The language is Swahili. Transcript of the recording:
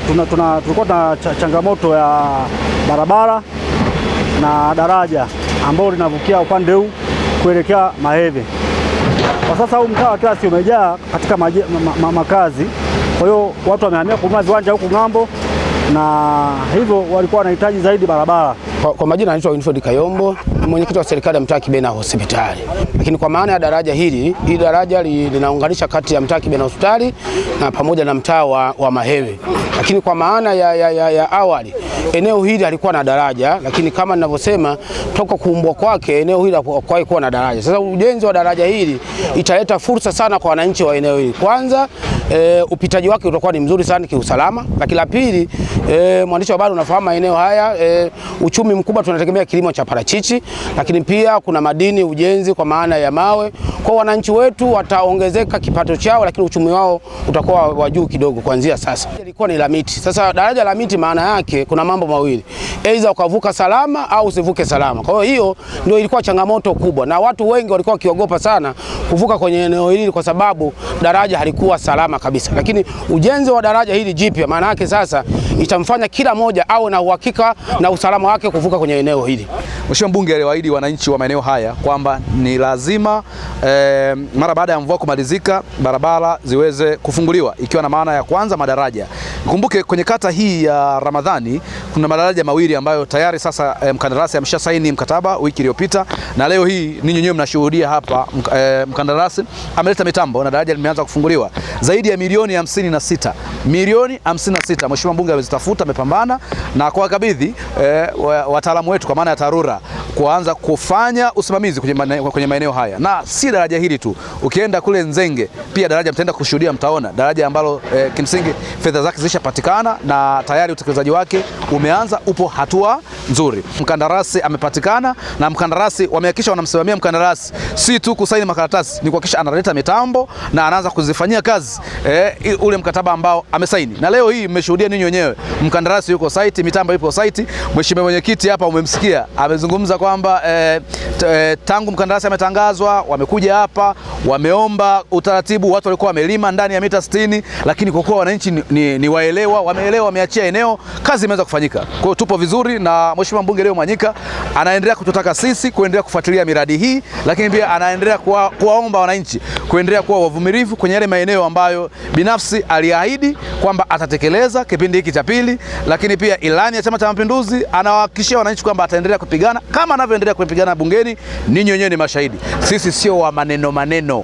tulikuwa na changamoto ya barabara na daraja ambalo linavukia upande huu kuelekea Maheve. Kwa sasa huu mtaa wa Kilasi umejaa katika makazi, kwa hiyo watu wamehamia kununua viwanja huku ng'ambo, na hivyo walikuwa wanahitaji zaidi barabara. Kwa majina anaitwa Winfred Kayombo, mwenyekiti wa serikali ya mtaa Kibena hospitali. Lakini kwa maana ya daraja hili daraja linaunganisha kati ya mtaa Kibena hospitali na pamoja na mtaa wa Maheve. Lakini kwa maana ya awali eneo hili halikuwa na daraja, lakini kama ninavyosema toka kuumbwa kwake eneo hili hakuwahi kuwa na daraja. Sasa ujenzi wa daraja hili italeta fursa sana kwa wananchi wa eneo hili. Kwanza upitaji wake utakuwa ni mzuri sana kiusalama, lakini la pili mwandishi wa habari unafahamu eneo haya uchumi mkubwa tunategemea kilimo cha parachichi, lakini pia kuna madini, ujenzi kwa maana ya mawe. Kwa wananchi wetu wataongezeka kipato chao, lakini uchumi wao utakuwa wa juu kidogo kuanzia sasa. Ilikuwa ni la miti. Sasa daraja la miti maana yake kuna mambo mawili. Aidha ukavuka salama au usivuke salama. Kwa hiyo ndio ilikuwa changamoto kubwa, na watu wengi walikuwa wakiogopa sana kuvuka kwenye eneo hili kwa sababu daraja halikuwa salama kabisa. Lakini ujenzi wa daraja hili jipya maana yake sasa itamfanya kila mmoja awe na uhakika na usalama wake kuvuka kwenye eneo hili. Mheshimiwa Mbunge aliwaahidi wananchi wa maeneo haya kwamba ni lazima mara baada ya mvua kumalizika barabara ziweze kufunguliwa, ikiwa na maana ya kwanza madaraja. Kumbuke kwenye kata hii ya Ramadhani kuna madaraja mawili ambayo tayari sasa mkandarasi ameshasaini mkataba wiki iliyopita, na leo hii ninyi wenyewe mnashuhudia hapa mkandarasi ameleta mitambo na daraja limeanza kufunguliwa. Zaidi ya milioni 56. Milioni 56 Mheshimiwa Mbunge amezitafuta, amepambana na kuwakabidhi wataalamu wetu kwa maana ya TARURA kuanza kufanya usimamizi kwenye maeneo haya. Na si daraja hili tu, ukienda kule Nzenge pia daraja mtaenda kushuhudia, mtaona daraja ambalo kimsingi fedha zake zishapatikana na tayari utekelezaji wake umeanza, upo hatua nzuri. Mkandarasi amepatikana na mkandarasi wamehakikisha wanamsimamia mkandarasi si tu kusaini makaratasi, ni kuhakikisha analeta mitambo na anaanza kuzifanyia kazi ule mkataba ambao amesaini. Na leo hii mmeshuhudia ninyi wenyewe, mkandarasi yuko site, mitambo ipo site. Mheshimiwa mwenyekiti hapa umemsikia amezungumza kwamba tangu mkandarasi ametangazwa wamekuja hapa wameomba utaratibu, watu walikuwa wamelima ndani ya mita 60, lakini kwa kuwa wananchi ni waelewa, wameelewa, wameachia eneo, kazi imeanza kufanyika. Kwa hiyo tupo vizuri, na Mheshimiwa Mbunge leo Mwanyika anaendelea kututaka sisi kuendelea kufuatilia miradi hii, lakini pia anaendelea kuwaomba wananchi kuendelea kuwa wavumilivu kwenye yale maeneo ambayo binafsi aliahidi kwamba atatekeleza kipindi hiki cha pili. Lakini pia ilani ya Chama cha Mapinduzi anawahakikishia wananchi kwamba ataendelea kupigana kama anavyoendelea kupigana bungeni. Ninyi wenyewe ni mashahidi, sisi sio wa maneno.